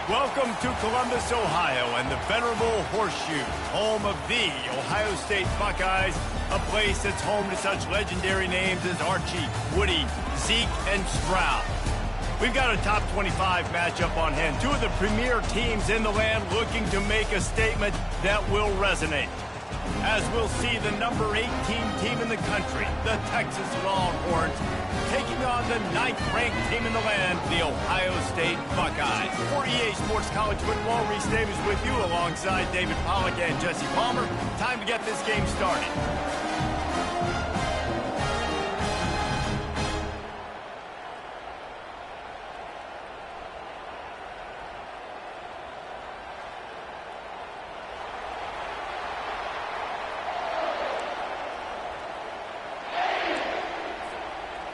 Welcome to Columbus, Ohio, and the venerable Horseshoe, home of the Ohio State Buckeyes, a place that's home to such legendary names as Archie, Woody, Zeke, and Stroud. We've got a top 25 matchup on hand. Two of the premier teams in the land looking to make a statement that will resonate. As we'll see the number 18 team in the country, the Texas Longhorns, taking on the 9th-ranked team in the land, the Ohio State Buckeyes. For EA Sports College Football, Reese Davis with you alongside David Pollack and Jesse Palmer. Time to get this game started.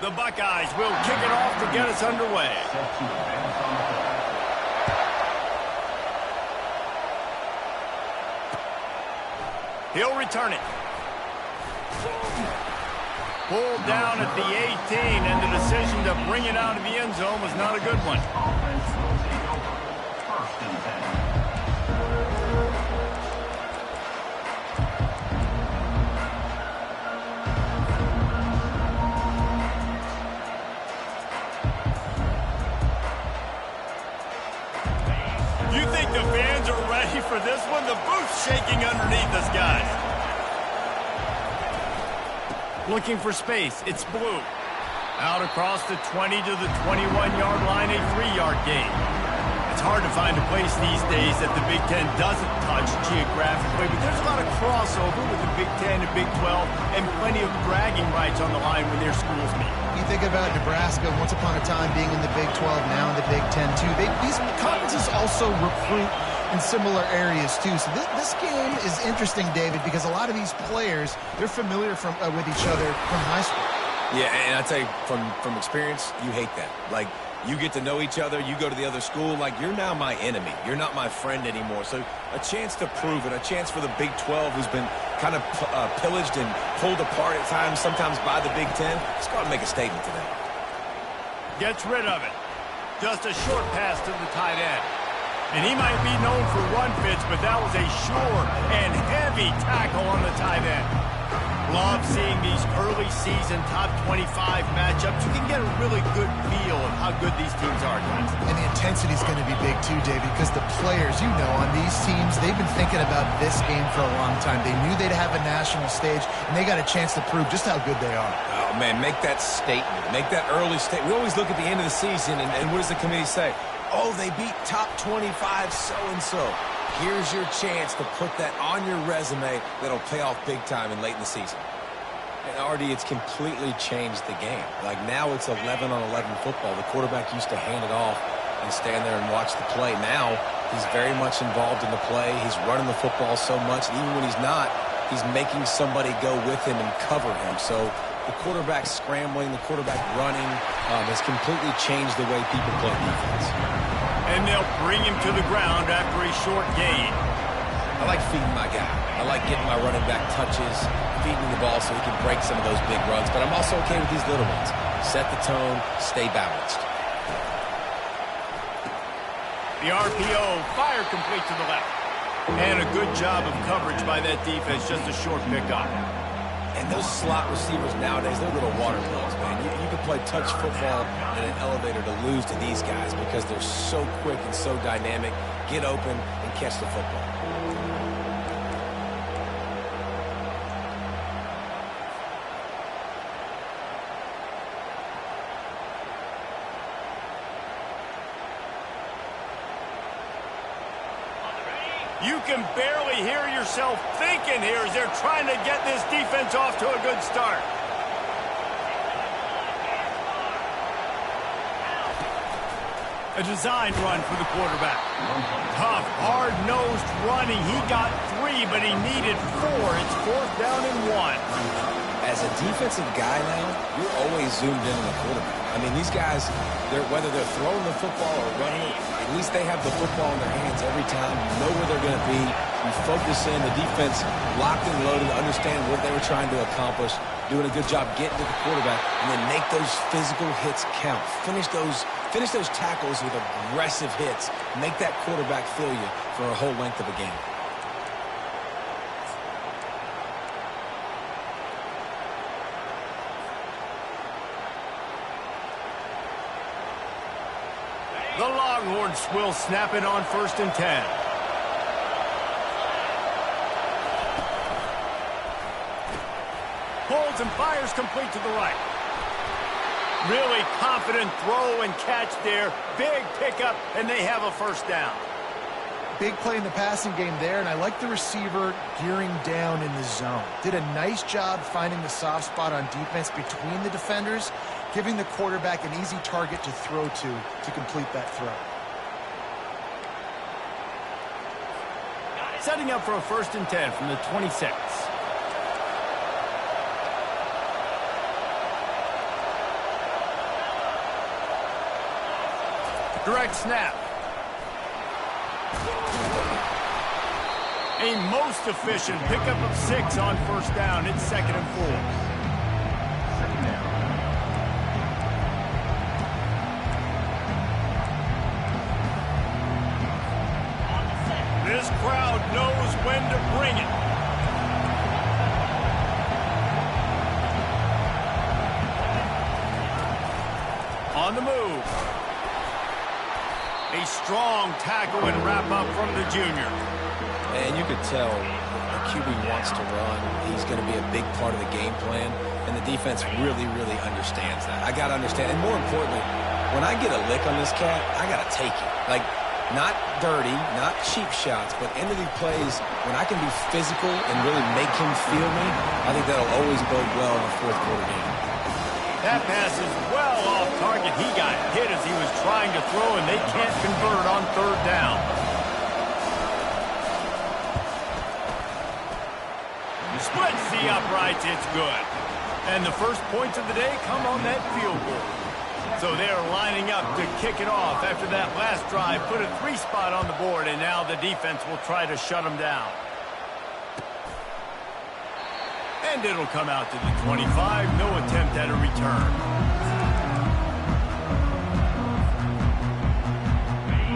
The Buckeyes will kick it off to get us underway. He'll return it. Pulled down at the 18, and the decision to bring it out of the end zone was not a good one. You think the fans are ready for this one? The booth's shaking underneath us, guys. Looking for space. It's Blue. Out across the 20 to the 21-yard line, a 3-yard gain. It's hard to find a place these days that the Big Ten doesn't touch geographically, but there's a lot of crossover with the Big Ten and Big 12 and plenty of bragging rights on the line when their schools meet. You think about Nebraska, once upon a time being in the Big 12, now in the Big 10 too. These conferences also recruit in similar areas too. So this game is interesting, David, because a lot of these players, they're familiar with each other from high school. Yeah, and I tell you, from experience, you hate that. Like, you get to know each other, you go to the other school, like, you're now my enemy. You're not my friend anymore. So a chance to prove it, a chance for the Big 12, who's been kind of pillaged and pulled apart at times, sometimes by the Big 10. Let's go out and make a statement today. Gets rid of it. Just a short pass to the tight end. And he might be known for run fits, but that was a sure and heavy tackle on the tight end. Love seeing these early season top 25 matchups. You can get a really good feel of how good these teams are, guys. And the intensity is going to be big too, David, because the players, you know, on these teams, they've been thinking about this game for a long time. They knew they'd have a national stage, and they got a chance to prove just how good they are. Oh, man, make that statement. Make that early statement. We always look at the end of the season, and what does the committee say? Oh, they beat top 25 so-and-so. Here's your chance to put that on your resume that'll pay off big time and late in the season. And Artie, it's completely changed the game. Like, now it's 11-on-11 football. The quarterback used to hand it off and stand there and watch the play. Now he's very much involved in the play. He's running the football so much. And even when he's not, he's making somebody go with him and cover him. So the quarterback scrambling, the quarterback running has completely changed the way people play defense. And they'll bring him to the ground after a short gain. I like feeding my guy. I like getting my running back touches, feeding the ball so he can break some of those big runs. But I'm also okay with these little ones. Set the tone, stay balanced. The RPO, fire complete to the left. And a good job of coverage by that defense, just a short pickup. And those slot receivers nowadays, they're little water plugs, man. You can play touch football in an elevator to lose to these guys because they're so quick and so dynamic. Get open and catch the football. You can barely hear yourself thinking here as they're trying to get this defense off to a good start. A designed run for the quarterback. Tough, hard-nosed running. He got 3, but he needed 4. It's 4th down and 1. As a defensive guy now, you're always zoomed in on the quarterback. I mean, these guys, whether they're throwing the football or running it, at least they have the football in their hands every time. You know where they're going to be. You focus in. The defense locked and loaded to understand what they were trying to accomplish, doing a good job getting to the quarterback, and then make those physical hits count. Finish those tackles with aggressive hits. Make that quarterback feel you for a whole length of a game. The Longhorns will snap it on 1st and 10. Holds and fires complete to the right. Really confident throw and catch there. Big pickup, and they have a 1st down. Big play in the passing game there, and I like the receiver gearing down in the zone. Did a nice job finding the soft spot on defense between the defenders, giving the quarterback an easy target to throw to complete that throw. Setting up for a 1st and 10 from the 26. Direct snap. A most efficient pickup of 6 on 1st down. It's 2nd and 4. This crowd knows when to bring it. On the move. A strong tackle and wrap up from the junior. And you could tell the QB wants to run. He's going to be a big part of the game plan, and the defense really, really understands that. I got to understand, and more importantly, when I get a lick on this cat, I got to take it. Like, not dirty, not cheap shots, but end of the plays, when I can be physical and really make him feel me, I think that'll always bode well in the 4th quarter game. That pass is well off target. He got hit as he was trying to throw, and they can't convert on 3rd down. Splits the uprights. It's good. And the first points of the day come on that field goal. So they're lining up to kick it off after that last drive. Put a 3 spot on the board, and now the defense will try to shut them down. And it'll come out to the 25. No attempt at a return.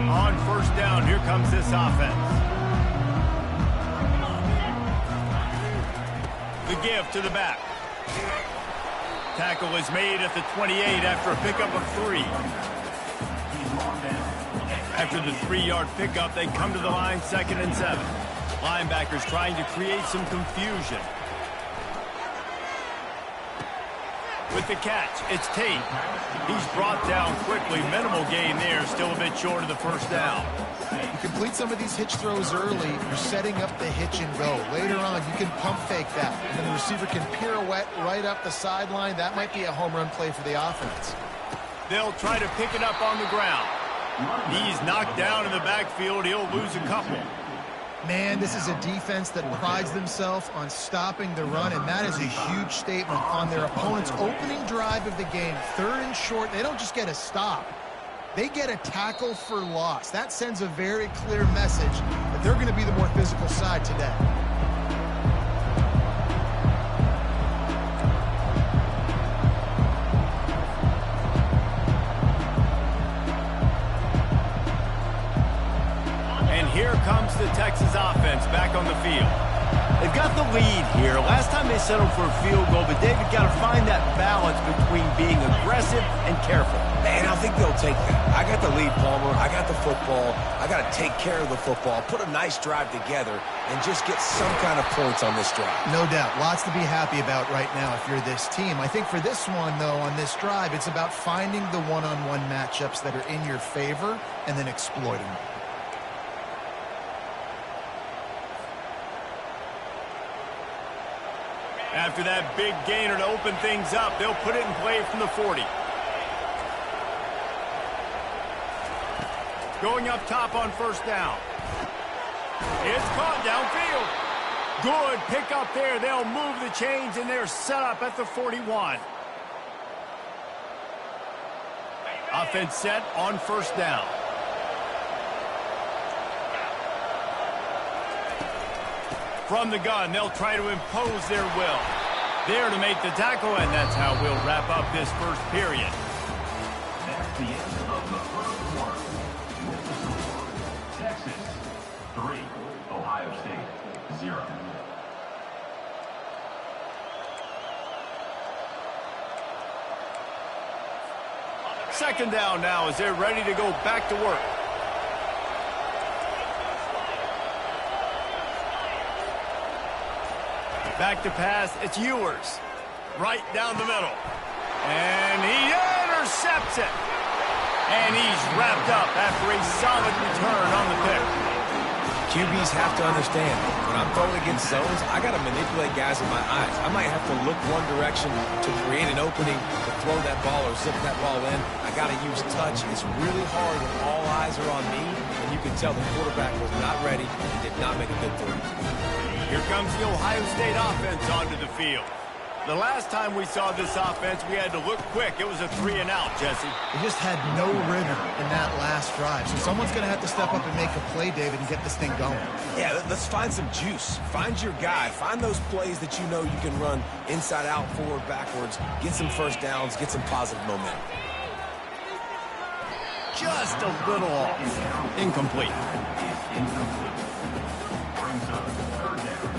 On 1st down, here comes this offense. The give to the back. Tackle is made at the 28 after a pickup of 3. After the 3-yard pickup, they come to the line 2nd and 7. Linebackers trying to create some confusion. With the catch, it's Tate. He's brought down quickly. Minimal gain there, still a bit short of the 1st down. You complete some of these hitch throws early, you're setting up the hitch and go. Later on, you can pump fake that, and then the receiver can pirouette right up the sideline. That might be a home run play for the offense. They'll try to pick it up on the ground. He's knocked down in the backfield. He'll lose a couple. Man, this is a defense that prides themselves on stopping the run, and that is a huge statement on their opponent's opening drive of the game. 3rd and short, they don't just get a stop. They get a tackle for loss. That sends a very clear message that they're going to be the more physical side today. And here comes the Texas offense back on the field. They've got the lead here. Last time they settled for a field goal, but David got to find that balance between being aggressive and careful. Man, I think they'll take that. I got the lead, Palmer. I got the football. I got to take care of the football, put a nice drive together, and just get some kind of points on this drive. No doubt. Lots to be happy about right now if you're this team. I think for this one, though, on this drive, it's about finding the one-on-one matchups that are in your favor and then exploiting them. After that big gainer to open things up, they'll put it in play from the 40. Going up top on 1st down. It's caught downfield. Good pick up there. They'll move the chains, and they're set up at the 41. Offense set on first down. From the gun, they'll try to impose their will. There to make the tackle, and that's how we'll wrap up this first period. That's the end of the first quarter. Texas 3, Ohio State 0. Second down now as they're ready to go back to work. Back to pass, it's Ewers. Right down the middle. And he intercepts it. And he's wrapped up after a solid return on the pick. QBs have to understand, when I'm throwing against zones, I got to manipulate guys with my eyes. I might have to look one direction to create an opening to throw that ball or zip that ball in. I got to use touch. It's really hard when all eyes are on me, and you can tell the quarterback was not ready and did not make a good throw. Here comes the Ohio State offense onto the field. The last time we saw this offense, we had to look quick. It was a 3-and-out, Jesse. They just had no rhythm in that last drive. So someone's going to have to step up and make a play, David, and get this thing going. Yeah, let's find some juice. Find your guy. Find those plays that you know you can run inside out, forward, backwards. Get some first downs. Get some positive momentum. Just a little off. Incomplete. Incomplete. Brings up third down.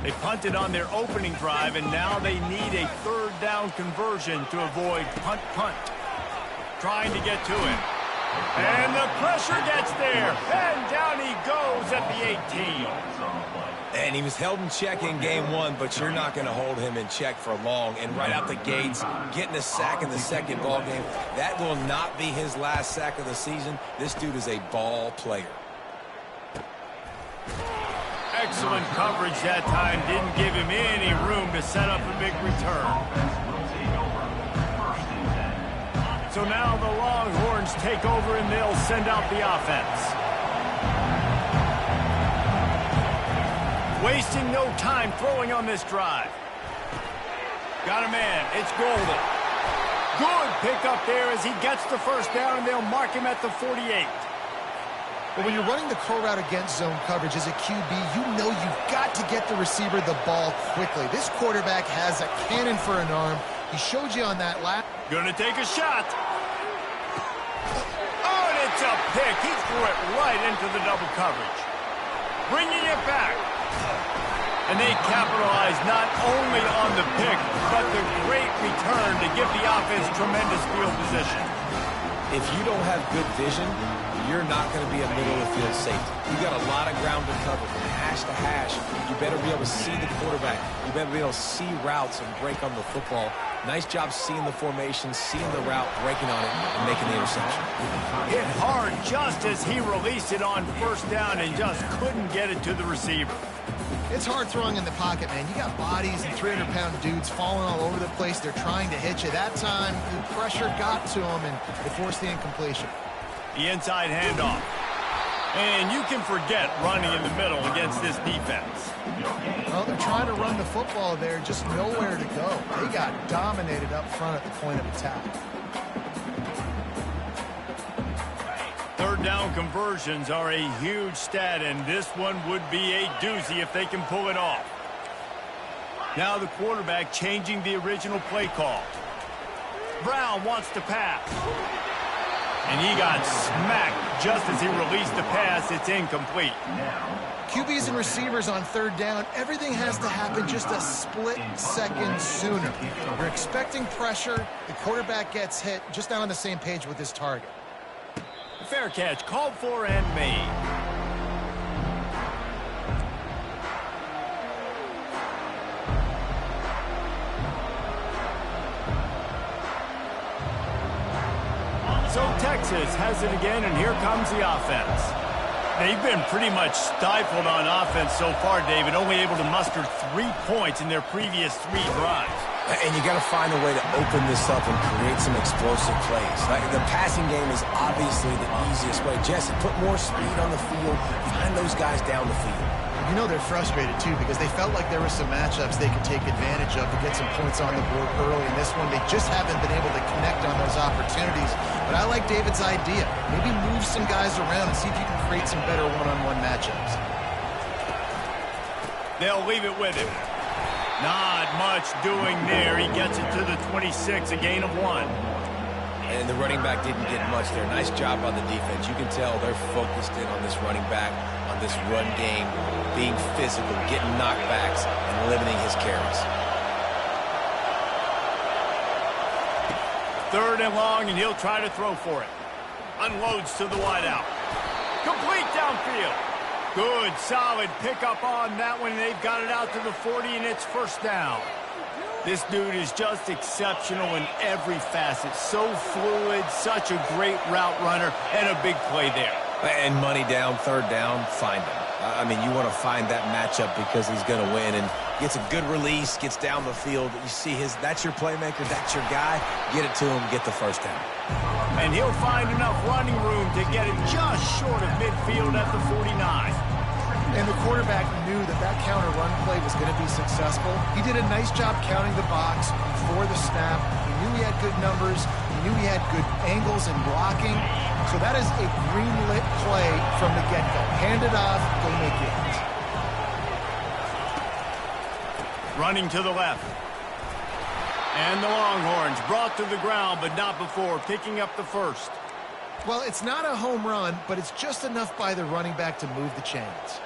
They punted on their opening drive, and now they need a third down conversion to avoid punt. Trying to get to him. And the pressure gets there. And down he goes at the 18. And he was held in check in game one, but you're not going to hold him in check for long. And right out the gates, getting a sack in the second ball game, that will not be his last sack of the season. This dude is a ball player. Excellent coverage that time. Didn't give him any room to set up a big return. So now the Longhorns take over and they'll send out the offense. Wasting no time throwing on this drive. Got a man. It's Golden. Good pick up there as he gets the first down, and they'll mark him at the 48. But when you're running the curl route against zone coverage as a QB, you know you've got to get the receiver the ball quickly. This quarterback has a cannon for an arm. He showed you on that lap. Gonna take a shot. Oh, and it's a pick. He threw it right into the double coverage. Bringing it back. And they capitalize not only on the pick, but the great return to give the offense tremendous field position. If you don't have good vision, you're not going to be a middle-of-the-field safety. You got a lot of ground to cover from hash to hash. You better be able to see the quarterback. You better be able to see routes and break on the football. Nice job seeing the formation, seeing the route, breaking on it, and making the interception. Hit hard just as he released it on first down and just couldn't get it to the receiver. It's hard throwing in the pocket, man. You got bodies and 300-pound dudes falling all over the place. They're trying to hit you. That time, the pressure got to them, and they forced the incompletion. The inside handoff. And you can forget running in the middle against this defense. Well, they're trying to run the football there, just nowhere to go. They got dominated up front at the point of attack. Third down conversions are a huge stat, and this one would be a doozy if they can pull it off. Now the quarterback changing the original play call. Brown wants to pass. And he got smacked just as he released the pass. It's incomplete. QBs and receivers on third down, everything has to happen just a split second sooner. You're expecting pressure. The quarterback gets hit, just not on the same page with his target. Fair catch, called for and made. So Texas has it again, and here comes the offense. They've been pretty much stifled on offense so far, David, only able to muster 3 points in their previous 3 drives. And you got to find a way to open this up and create some explosive plays. Like, the passing game is obviously the easiest way. Jesse, put more speed on the field. Find those guys down the field. You know they're frustrated, too, because they felt like there were some matchups they could take advantage of to get some points on the board early. In this one, they just haven't been able to connect on those opportunities. But I like David's idea. Maybe move some guys around and see if you can create some better one-on-one matchups. They'll leave it with him. Not much doing there. He gets it to the 26, a gain of 1. And the running back didn't get much there. Nice job on the defense. You can tell they're focused in on this running back, on this run game, being physical, getting knockbacks, and limiting his carries. 3rd and long, and he'll try to throw for it. Unloads to the wideout. Complete downfield. Good, solid pickup on that one. They've got it out to the 40, and it's 1st down. This dude is just exceptional in every facet. So fluid, such a great route runner, and a big play there. And money down, 3rd down, find him. I mean, you want to find that matchup because he's going to win, and gets a good release, gets down the field. You see that's your playmaker, that's your guy. Get it to him, get the 1st down. And he'll find enough running room to get it just short of midfield at the 49. And the quarterback knew that counter run play was going to be successful. He did a nice job counting the box before the snap. He knew he had good numbers. He knew he had good angles and blocking. So that is a green-lit play from the get-go. Hand it off, go make it. Running to the left. And the Longhorns brought to the ground, but not before picking up the 1st. Well, it's not a home run, but it's just enough by the running back to move the chains.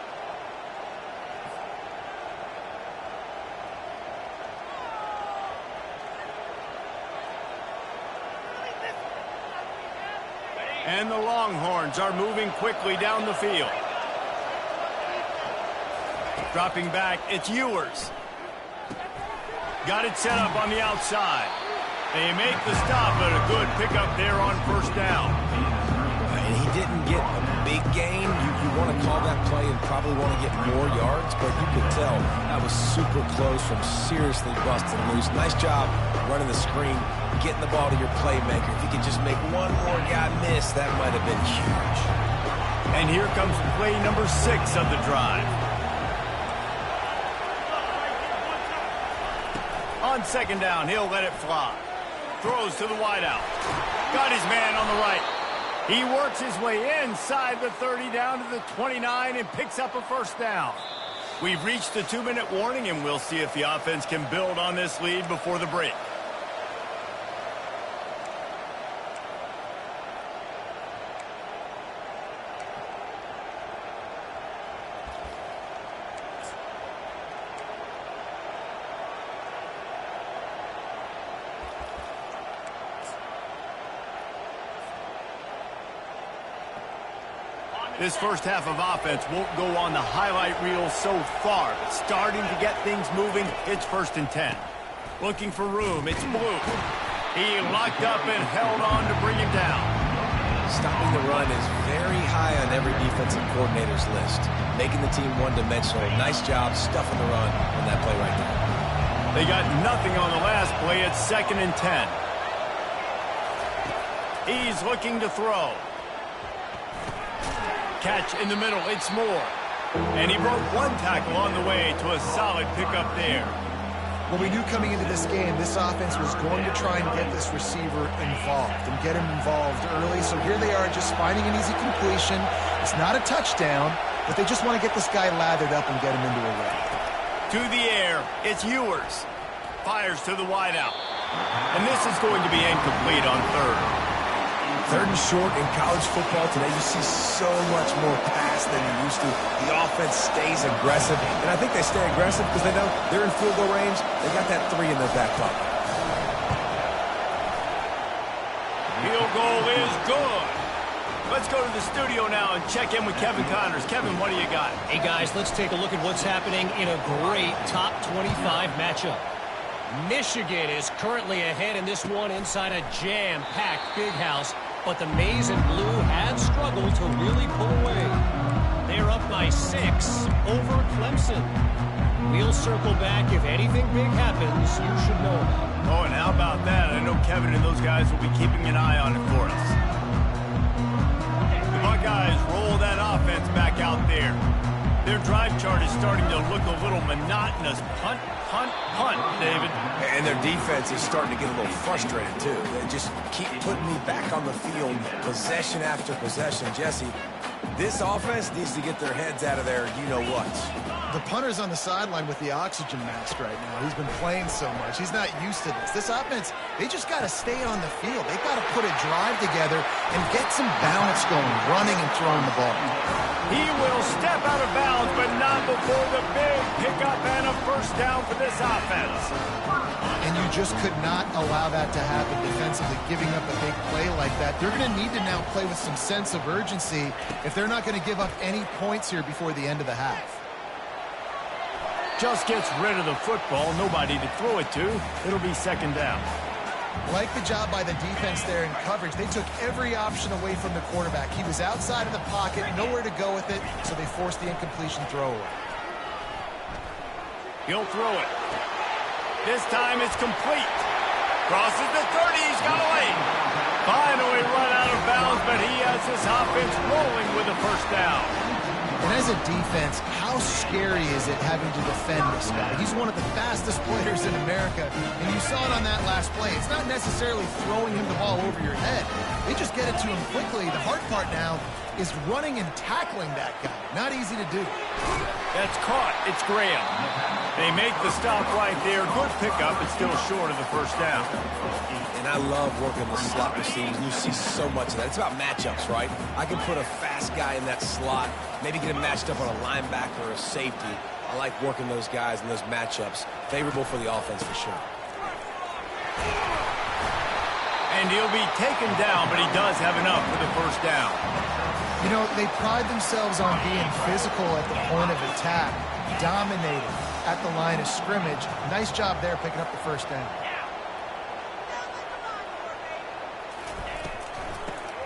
And the Longhorns are moving quickly down the field. Dropping back, it's Ewers. Got it set up on the outside. They make the stop, but a good pickup there on 1st down. And he didn't get a big gain. You want to call that play and probably want to get more yards, but you could tell that was super close from seriously busting loose. Nice job running the screen, getting the ball to your playmaker. If you could just make one more guy miss, that might have been huge. And here comes play number 6 of the drive. On 2nd down, he'll let it fly. Throws to the wideout. Got his man on the right. He works his way inside the 30 down to the 29 and picks up a 1st down. We've reached the 2-minute warning, and we'll see if the offense can build on this lead before the break. This 1st half of offense won't go on the highlight reel so far, but starting to get things moving, it's 1st and 10. Looking for room, it's Blue. He locked up and held on to bring him down. Stopping the run is very high on every defensive coordinator's list. Making the team one-dimensional. Nice job stuffing the run on that play right there. They got nothing on the last play. It's 2nd and 10. He's looking to throw. Catch in the middle, it's Moore. And he broke 1 tackle on the way to a solid pickup there. Well, we knew coming into this game, this offense was going to try and get this receiver involved and get him involved early. So here they are just finding an easy completion. It's not a touchdown, but they just want to get this guy lathered up and get him into a run. To the air, it's Ewers. Fires to the wideout. And this is going to be incomplete on 3rd. 3rd and short in college football today, you see so much more pass than you used to. The offense stays aggressive, and I think they stay aggressive because they know they're in field goal range. They got that 3 in their back pocket. Field goal is good. Let's go to the studio now and check in with Kevin Connors. Kevin, what do you got? Hey, guys, let's take a look at what's happening in a great top 25 matchup. Michigan is currently ahead in this one inside a jam-packed Big House. But the Maize and Blue have struggled to really pull away. They're up by 7. 6 over Clemson. We'll circle back. If anything big happens, you should know about it. Oh, and how about that? I know Kevin and those guys will be keeping an eye on it for us. The Buckeyes roll that offense back out there. Their drive chart is starting to look a little monotonous. Punt, punt, punt, David. And their defense is starting to get a little frustrated, too. They just keep putting me back on the field, possession after possession. Jesse, this offense needs to get their heads out of there, you-know-what. The punter's on the sideline with the oxygen mask right now. He's been playing so much. He's not used to this. This offense, they just got to stay on the field. They've got to put a drive together and get some balance going, running and throwing the ball. He will step out of bounds, but not before the big pickup and a first down for this offense. And you just could not allow that to happen defensively, giving up a big play like that. They're going to need to now play with some sense of urgency if they're not going to give up any points here before the end of the half. Just gets rid of the football, nobody to throw it to. It'll be second down. Like the job by the defense there in coverage. They took every option away from the quarterback. He was outside of the pocket, nowhere to go with it, so they forced the incompletion throw away. He'll throw it. This time it's complete. Crosses the 30, he's got a lane. Finally run out of bounds, but he has this offense rolling with a first down. And as a defense, how scary is it having to defend this guy? He's one of the fastest players in America, and you saw it on that last play. It's not necessarily throwing him the ball over your head. They just get it to him quickly. The hard part now is running and tackling that guy. Not easy to do. That's caught. It's Graham. They make the stop right there. Good pickup, but still short of the first down. And I love working the slot receivers. You see so much of that. It's about matchups, right? I can put a fast guy in that slot, maybe get him matched up on a linebacker or a safety. I like working those guys in those matchups. Favorable for the offense for sure. And he'll be taken down, but he does have enough for the first down. You know, they pride themselves on being physical at the point of attack, dominating at the line of scrimmage. Nice job there picking up the first down.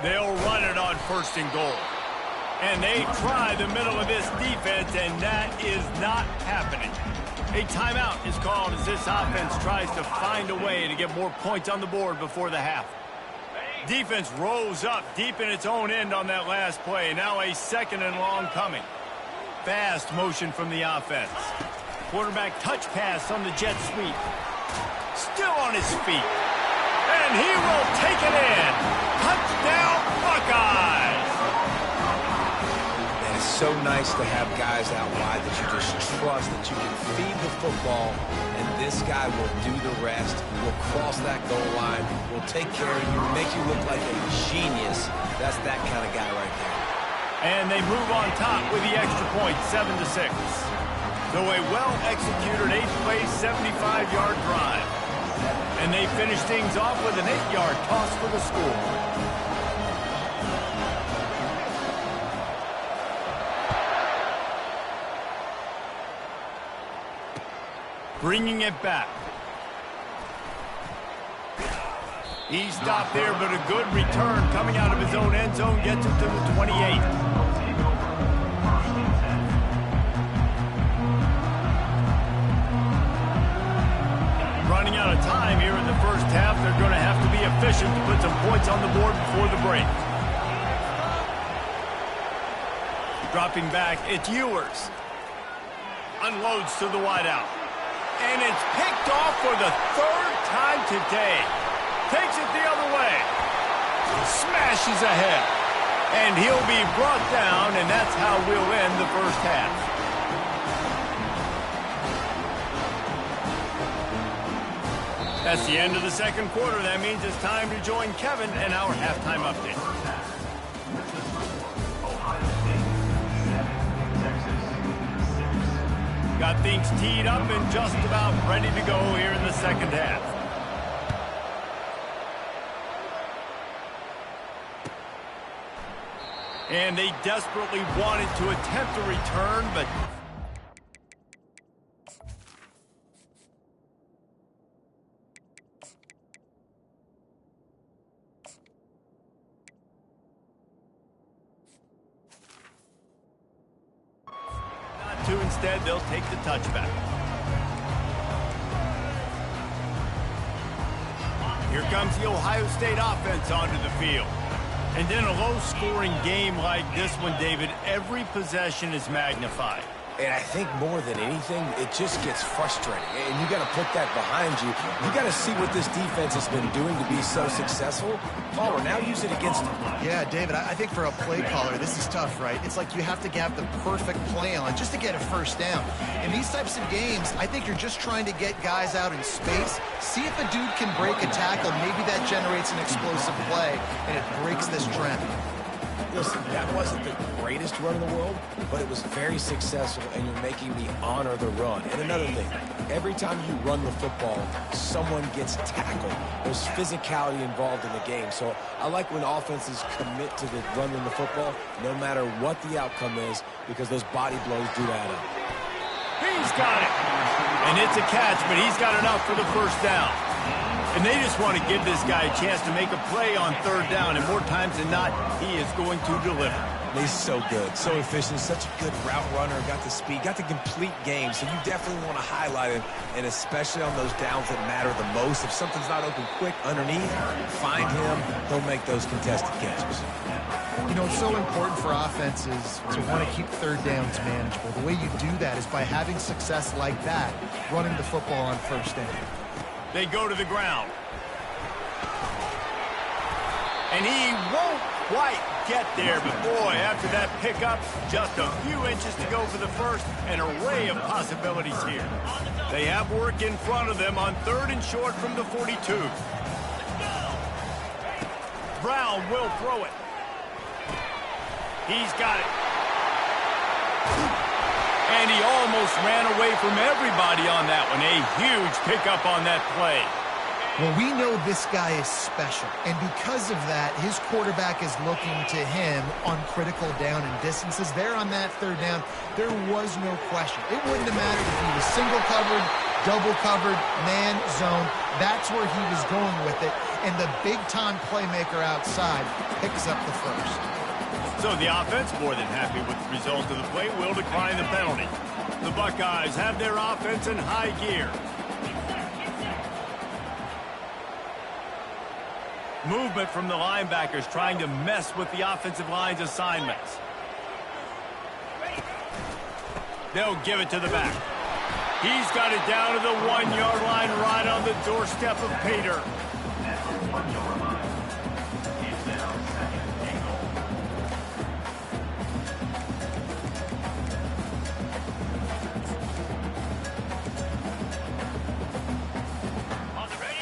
They'll run it on first and goal. And they try the middle of this defense, and that is not happening. A timeout is called as this offense tries to find a way to get more points on the board before the half. Defense rolls up deep in its own end on that last play. Now a second and long coming. Fast motion from the offense. Quarterback touch pass on the jet sweep. Still on his feet. And he will take it in. Touchdown, Buckeyes! And it's so nice to have guys out wide that you just trust that you can feed the football, and this guy will do the rest. Will cross that goal line, will take care of you, make you look like a genius. That's that kind of guy right there. And they move on top with the extra point, 7-6. So a well-executed 8-play, 75-yard drive. And they finish things off with an 8-yard toss for the score. Bringing it back. He stopped there, but a good return coming out of his own end zone gets him to the 28. Running out of time here in the first half. They're going to have to be efficient to put some points on the board before the break. Dropping back, it's Ewers. Unloads to the wideout. And it's picked off for the third time today. Takes it the other way. Smashes ahead. And he'll be brought down, and that's how we'll end the first half. That's the end of the second quarter. That means it's time to join Kevin in our halftime update. Got things teed up and just about ready to go here in the second half. And they desperately wanted to attempt a return, but to. Instead, they'll take the touchback. Here comes the Ohio State offense onto the field. And in a low-scoring game like this one, David, every possession is magnified. And I think more than anything, it just gets frustrating. And you got to put that behind you. You got to see what this defense has been doing to be so successful. Caller, now use it against them. Yeah, David, I think for a play caller, this is tough, right? It's like you have to have the perfect play on just to get a first down. In these types of games, I think you're just trying to get guys out in space, see if a dude can break a tackle. Maybe that generates an explosive play, and it breaks this trend. Listen, that wasn't the greatest run in the world, but it was very successful, and you're making me honor the run. And another thing, every time you run the football, someone gets tackled. There's physicality involved in the game. So I like when offenses commit to the running the football, no matter what the outcome is, because those body blows do add up. He's got it. And it's a catch, but he's got enough for the first down. And they just want to give this guy a chance to make a play on third down, and more times than not, he is going to deliver. He's so good, so efficient, such a good route runner, got the speed, got the complete game, so you definitely want to highlight him, and especially on those downs that matter the most. If something's not open quick underneath, find him, he'll make those contested catches. You know, it's so important for offenses to want to keep third downs manageable. The way you do that is by having success like that, running the football on first down. They go to the ground. And he won't quite get there, but boy, after that pickup, just a few inches to go for the first, an array of possibilities here. They have work in front of them on third and short from the 42. Brown will throw it. He's got it. And he almost ran away from everybody on that one. A huge pickup on that play. Well, we know this guy is special, and because of that, his quarterback is looking to him on critical down and distances. There on that third down, there was no question. It wouldn't have mattered if he was single covered, double covered, man, zone. That's where he was going with it, and the big-time playmaker outside picks up the first. So the offense, more than happy with the result of the play, will decline the penalty. The Buckeyes have their offense in high gear. Movement from the linebackers trying to mess with the offensive line's assignments. They'll give it to the back. He's got it down to the 1-yard line, right on the doorstep of Pater.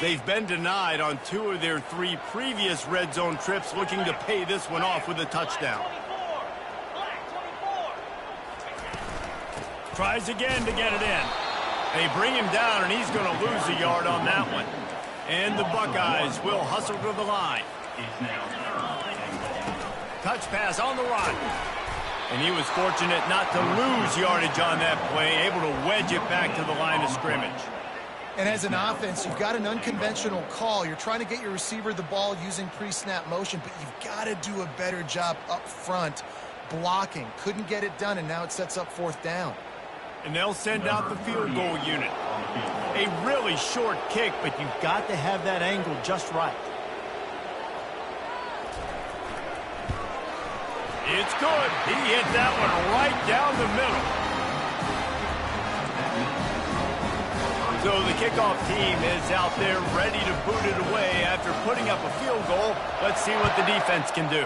They've been denied on 2 of their 3 previous red zone trips, looking to pay this one off with a touchdown. Tries again to get it in. They bring him down, and he's going to lose a yard on that one. And the Buckeyes will hustle to the line. Touch pass on the run. And he was fortunate not to lose yardage on that play, able to wedge it back to the line of scrimmage. And as an offense, you've got an unconventional call. You're trying to get your receiver the ball using pre-snap motion, but you've got to do a better job up front blocking. Couldn't get it done, and now it sets up fourth down. And they'll send out the field goal unit. A really short kick, but you've got to have that angle just right. It's good. He hit that one right down the middle. So the kickoff team is out there ready to boot it away after putting up a field goal. Let's see what the defense can do.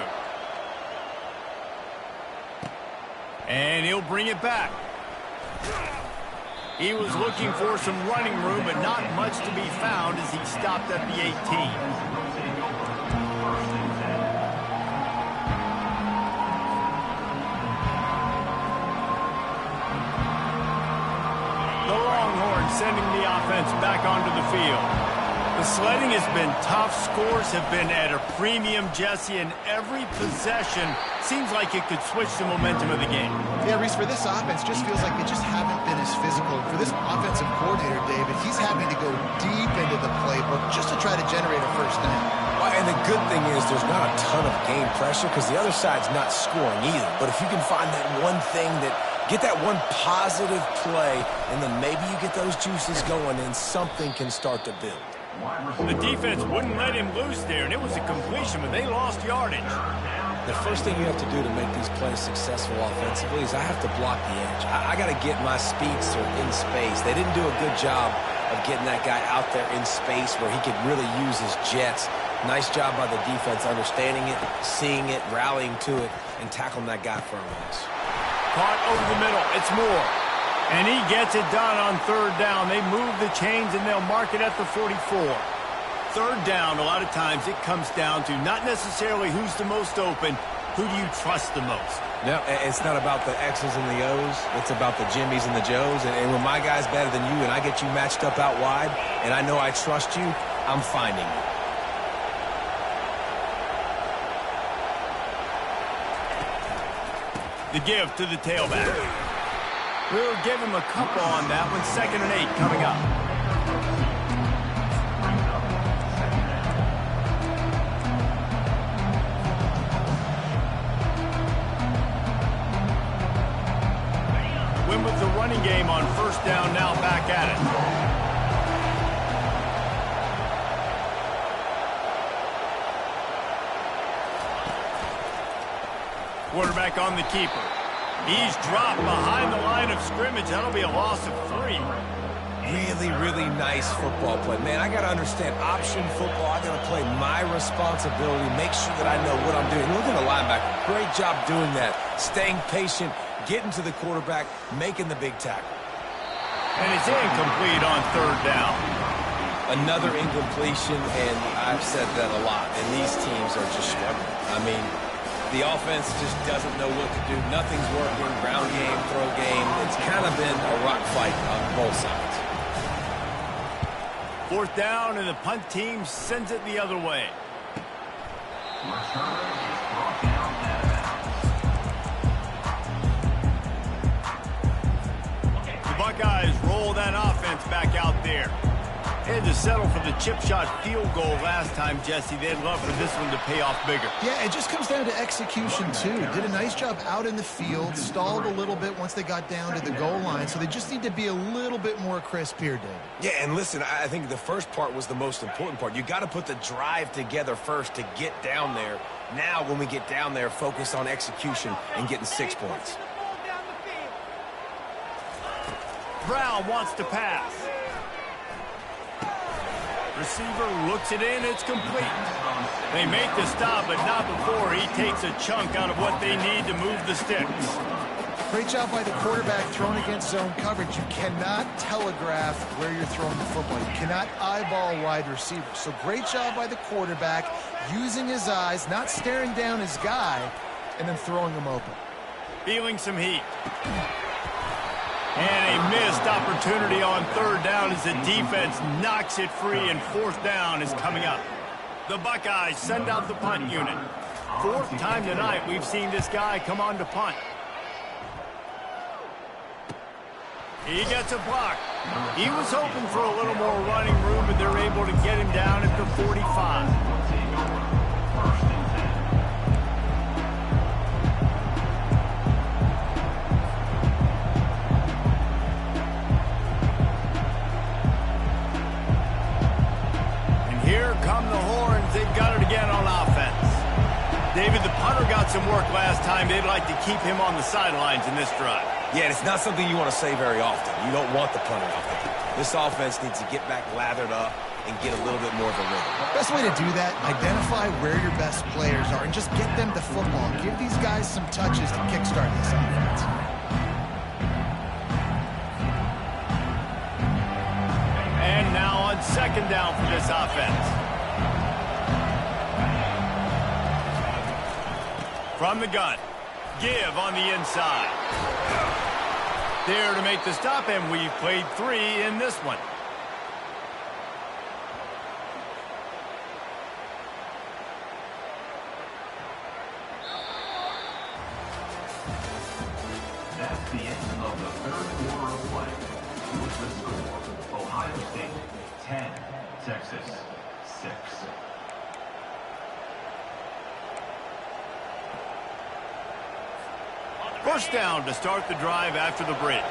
And he'll bring it back. He was looking for some running room, but not much to be found as he stopped at the 18. Sending the offense back onto the field. The sledding has been tough. Scores have been at a premium, Jesse, and every possession seems like it could switch the momentum of the game. Yeah, Reese, for this offense, just feels like they just haven't been as physical. For this offensive coordinator, David, he's having to go deep into the playbook just to try to generate a first down. Well, and the good thing is there's not a ton of game pressure because the other side's not scoring either. But if you can find that one thing that Get that one positive play, and then maybe you get those juices going, and something can start to build. The defense wouldn't let him loose there, and it was a completion, but they lost yardage. The first thing you have to do to make these plays successful offensively is I have to block the edge. I got to get my speedster in space. They didn't do a good job of getting that guy out there in space where he could really use his jets. Nice job by the defense understanding it, seeing it, rallying to it, and tackling that guy for a loss. Caught over the middle. It's Moore. And he gets it done on third down. They move the chains, and they'll mark it at the 44. Third down, a lot of times it comes down to not necessarily who's the most open, who do you trust the most? No, it's not about the X's and the O's. It's about the Jimmys and the Joes. And when my guy's better than you and I get you matched up out wide, and I know I trust you, I'm finding you. The give to the tailback. We'll give him a couple on that one. 2nd and 8 coming up. Win with the running game on 1st down, now back at it. Quarterback on the keeper. He's dropped behind the line of scrimmage. That'll be a loss of 3. Really, really nice football play. Man, I got to understand option football. I got to play my responsibility, make sure that I know what I'm doing. Look at the linebacker. Great job doing that. Staying patient, getting to the quarterback, making the big tackle. And it's incomplete on 3rd down. Another incompletion, and I've said that a lot, and these teams are just struggling. I mean, the offense just doesn't know what to do. Nothing's working. Ground game, throw game. It's kind of been a rock fight on both sides. 4th down, and the punt team sends it the other way. The Buckeyes roll that offense back out there. They had to settle for the chip shot field goal last time, Jesse. They'd love for this one to pay off bigger. Yeah, it just comes down to execution, too. Did a nice job out in the field, stalled a little bit once they got down to the goal line, so they just need to be a little bit more crisp here, Dave. Yeah, and listen, I think the first part was the most important part. You got to put the drive together first to get down there. Now, when we get down there, focus on execution and getting 6 points. Brown wants to pass. Receiver looks it in, it's complete. They make the stop, but not before he takes a chunk out of what they need to move the sticks. Great job by the quarterback throwing against zone coverage. You cannot telegraph where you're throwing the football. You cannot eyeball wide receivers. So great job by the quarterback using his eyes, not staring down his guy, and then throwing him open. Feeling some heat. And a missed opportunity on 3rd down as the defense knocks it free, and 4th down is coming up. The Buckeyes send out the punt unit. 4th time tonight we've seen this guy come on to punt. He gets a block. He was hoping for a little more running room, but they're able to get him down at the 45. Here come the horns. They've got it again on offense. David, the punter got some work last time. They'd like to keep him on the sidelines in this drive. Yeah, it's not something you want to say very often. You don't want the punter out there. This offense needs to get back lathered up and get a little bit more of a rhythm. Best way to do that, identify where your best players are and just get them the football. Give these guys some touches to kickstart this offense. And now on 2nd down for this offense. From the gun, give on the inside. There to make the stop, and we've played 3 in this one. That's the end of the 3rd quarter of play. With the score, Ohio State 10, Texas 6. First down to start the drive after the break.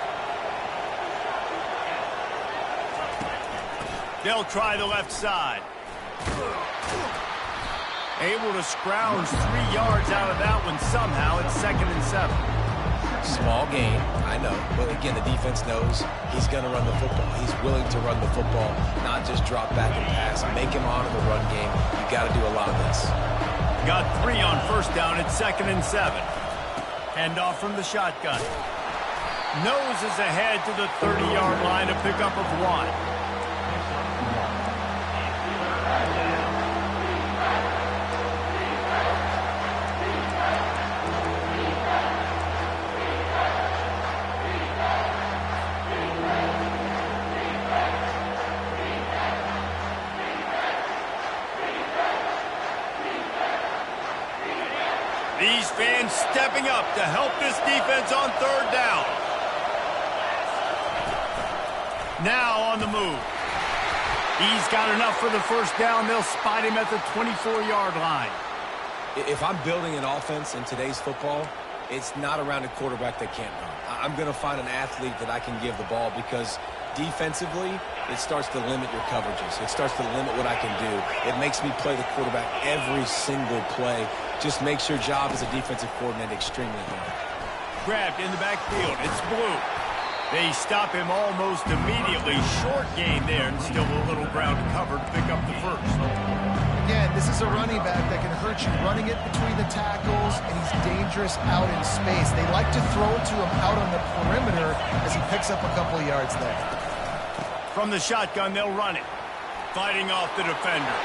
They'll try the left side. Able to scrounge 3 yards out of that one somehow. It's 2nd and 7. Small gain, I know. But again, the defense knows he's going to run the football. He's willing to run the football, not just drop back and pass. Make him honor the run game. You got to do a lot of this. Got 3 on first down. It's 2nd and 7. Hand off from the shotgun. Noses ahead to the 30-yard line, a pickup of 1. These fans stepping up to help this defense on 3rd down. Now on the move. He's got enough for the first down. They'll spot him at the 24-yard line. If I'm building an offense in today's football, it's not around a quarterback that can't run. I'm going to find an athlete that I can give the ball because defensively, it starts to limit your coverages. It starts to limit what I can do. It makes me play the quarterback every single play. Just makes your job as a defensive coordinator extremely hard. Grabbed in the backfield. It's Blue. They stop him almost immediately. Short gain there and still a little ground to cover to pick up the first. Again, this is a running back that can hurt you running it between the tackles, and he's dangerous out in space. They like to throw it to him out on the perimeter as he picks up a couple of yards there. From the shotgun, they'll run it. Fighting off the defender.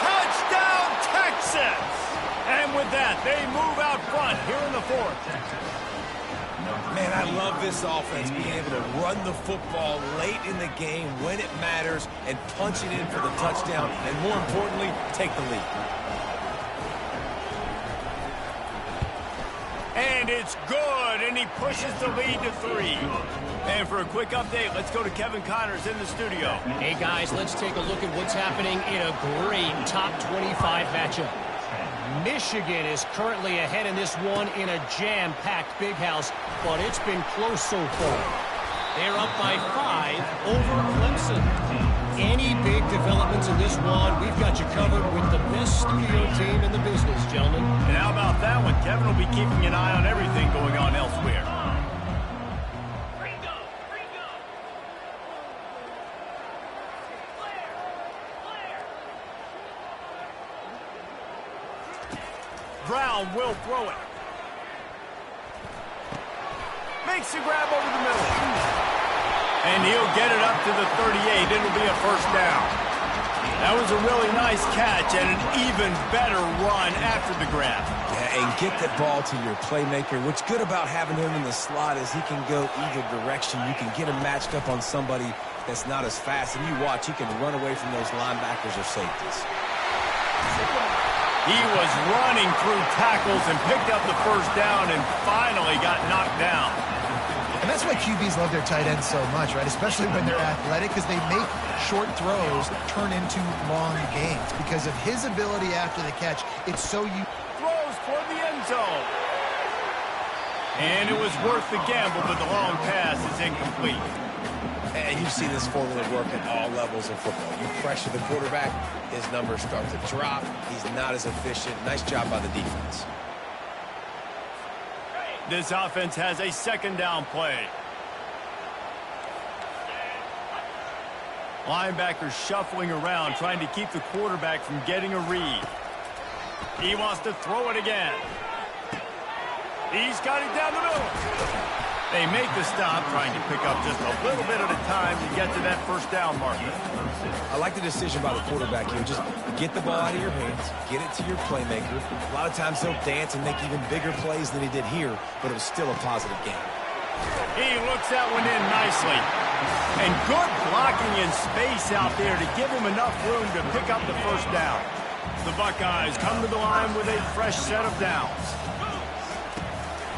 Touchdown, Texas! And with that, they move out front here in the 4th. Man, I love this offense, being able to run the football late in the game when it matters and punch it in for the touchdown, and more importantly, take the lead. And it's good, and he pushes the lead to 3. And for a quick update, let's go to Kevin Connors in the studio. Hey, guys, let's take a look at what's happening in a great top 25 matchup. Michigan is currently ahead in this one in a jam-packed big house, but it's been close so far. They're up by 5 over Clemson. Any big developments in this one, we've got you covered with the best studio team in the business, gentlemen. And how about that one? Kevin will be keeping an eye on everything going on elsewhere. Brown will throw it. Makes the grab over the middle. And he'll get it up to the 38. It'll be a first down. That was a really nice catch and an even better run after the grab. Yeah, and get the ball to your playmaker. What's good about having him in the slot is he can go either direction. You can get him matched up on somebody that's not as fast. And you watch, he can run away from those linebackers or safeties. He was running through tackles and picked up the first down and finally got knocked down. And that's why QBs love their tight ends so much, right? Especially when they're athletic, because they make short throws turn into long gains. Because of his ability after the catch, it's so you throws toward the end zone. And it was worth the gamble, but the long pass is incomplete. And you've seen this formula work at all levels of football. You pressure the quarterback, his numbers start to drop. He's not as efficient. Nice job by the defense. This offense has a second down play. Linebackers shuffling around, trying to keep the quarterback from getting a read. He wants to throw it again. He's got it down the middle. They make the stop, trying to pick up just a little bit at a time to get to that first down marker. I like the decision by the quarterback here. Just get the ball out of your hands, get it to your playmaker. A lot of times he'll dance and make even bigger plays than he did here, but it was still a positive game. He looks that one in nicely. And good blocking in space out there to give him enough room to pick up the first down. The Buckeyes come to the line with a fresh set of downs.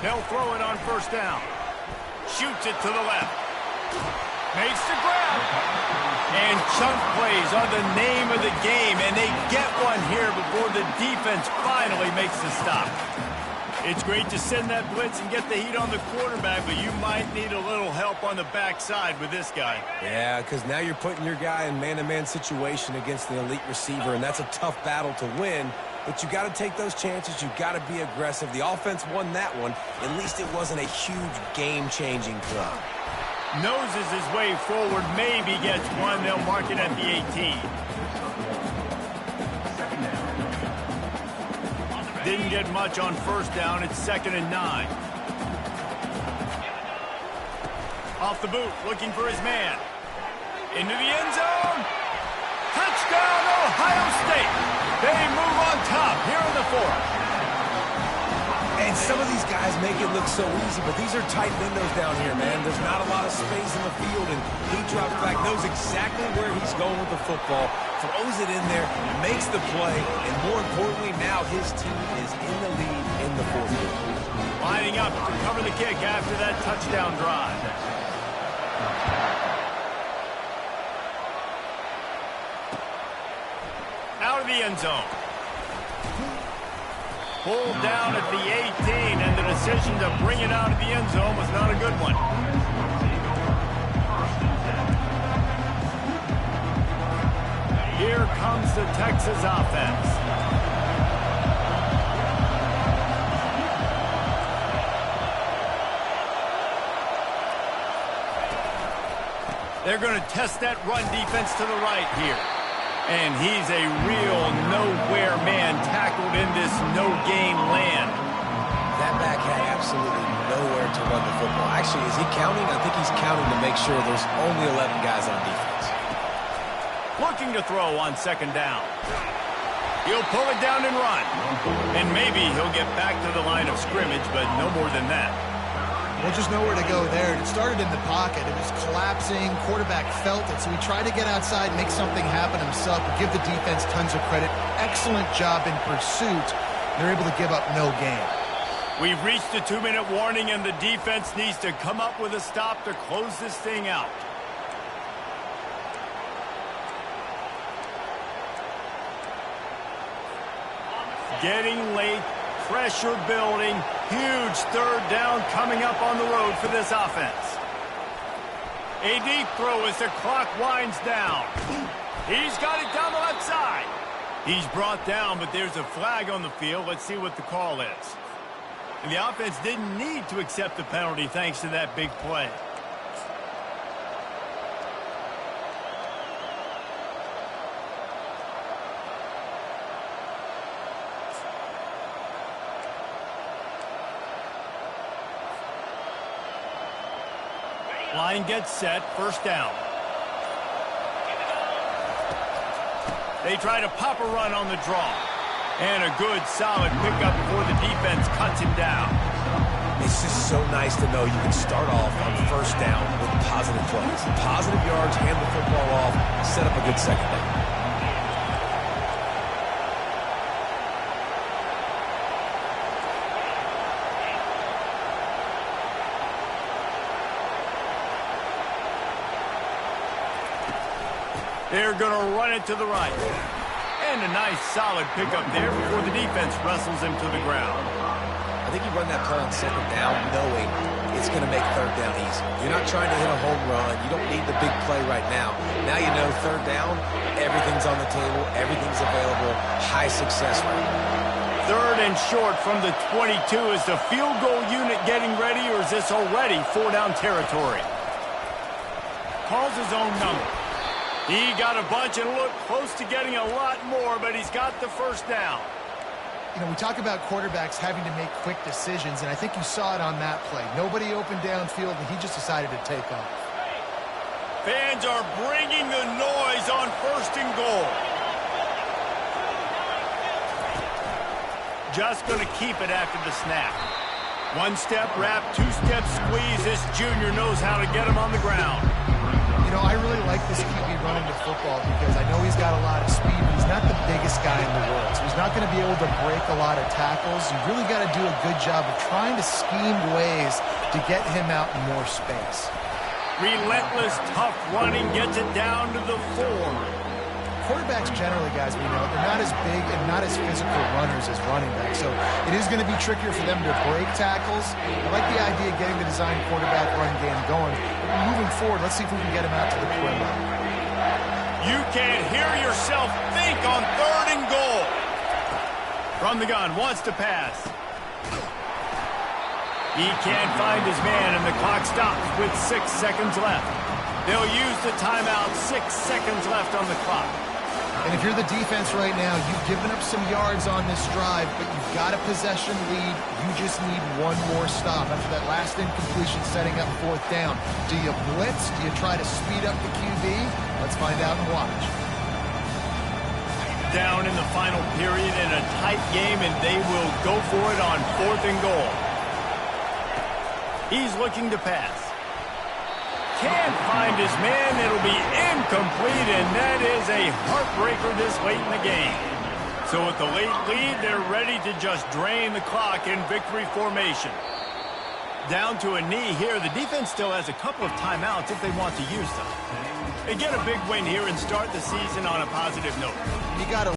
They'll throw it on first down. Shoots it to the left. Makes the grab. And chunk plays are the name of the game, and they get one here before the defense finally makes the stop. It's great to send that blitz and get the heat on the quarterback, but you might need a little help on the backside with this guy. Yeah, because now you're putting your guy in man-to-man situation against an elite receiver, and that's a tough battle to win. But you got to take those chances. You got to be aggressive. The offense won that one. At least it wasn't a huge game-changing play. Noses his way forward, maybe gets one. They'll mark it at the 18. Didn't get much on first down. It's 2nd and 9. Off the boot, looking for his man. Into the end zone. Touchdown, Ohio State. They move on top here in the 4th. And some of these guys make it look so easy, but these are tight windows down here, man. There's not a lot of space in the field, and he drops back, knows exactly where he's going with the football, throws it in there, makes the play, and more importantly, now his team is in the lead in the 4th quarter. Lining up to cover the kick after that touchdown drive. Out of the end zone. Pulled down at the 18, and the decision to bring it out of the end zone was not a good one. Here comes the Texas offense. They're going to test that run defense to the right here. And he's a real nowhere man tackled in this no-gain land. That back had absolutely nowhere to run the football. Actually, is he counting? I think he's counting to make sure there's only 11 guys on defense. Looking to throw on 2nd down. He'll pull it down and run. And maybe he'll get back to the line of scrimmage, but no more than that. Well, just nowhere to go there. It started in the pocket. It was collapsing. Quarterback felt it, so he tried to get outside, make something happen himself, but give the defense tons of credit. Excellent job in pursuit. They're able to give up no gain. We've reached the 2-minute warning, and the defense needs to come up with a stop to close this thing out. Getting late. Pressure building. Huge 3rd down coming up on the road for this offense. A deep throw as the clock winds down. He's got it down the left side. He's brought down, but there's a flag on the field. Let's see what the call is. And the offense didn't need to accept the penalty thanks to that big play. Line gets set, 1st down. They try to pop a run on the draw. And a good, solid pickup before the defense cuts him down. It's just so nice to know you can start off on 1st down with positive plays. Positive yards, hand the football off, set up a good 2nd down. They're going to run it to the right. And a nice, solid pickup there before the defense wrestles him to the ground. I think you run that play on 2nd down knowing it's going to make 3rd down easy. You're not trying to hit a home run. You don't need the big play right now. Now you know 3rd down, everything's on the table, everything's available, high success rate. 3rd and short from the 22. Is the field goal unit getting ready, or is this already 4-down territory? Calls his own number. He got a bunch and looked close to getting a lot more, but he's got the 1st down. You know, we talk about quarterbacks having to make quick decisions, and I think you saw it on that play. Nobody opened downfield, and he just decided to take off. Fans are bringing the noise on 1st and goal. Just going to keep it after the snap. 1-step wrap, 2-step squeeze. This junior knows how to get him on the ground. You know, I really like this QB running the football because I know he's got a lot of speed, but he's not the biggest guy in the world. So he's not going to be able to break a lot of tackles. You really got to do a good job of trying to scheme ways to get him out in more space. Relentless, tough running gets it down to the 4. quarterbacks generally, guys, we know, they're not as big and not as physical runners as running backs. So it is going to be trickier for them to break tackles. I like the idea of getting the design quarterback run game going. But moving forward, let's see if we can get him out to the perimeter. You can't hear yourself think on 3rd and goal. From the gun, wants to pass. He can't find his man, and the clock stops with 6 seconds left. They'll use the timeout, 6 seconds left on the clock. And if you're the defense right now, you've given up some yards on this drive, but you've got a possession lead. You just need one more stop after that last incompletion setting up 4th down. Do you blitz? Do you try to speed up the QB? Let's find out and watch. Down in the final period in a tight game, and they will go for it on 4th and goal. He's looking to pass. Can't find his man. It'll be incomplete, and that is a heartbreaker this late in the game. So with the late lead, they're ready to just drain the clock in victory formation. Down to a knee here. The defense still has a couple of timeouts if they want to use them. They get a big win here and start the season on a positive note. You got to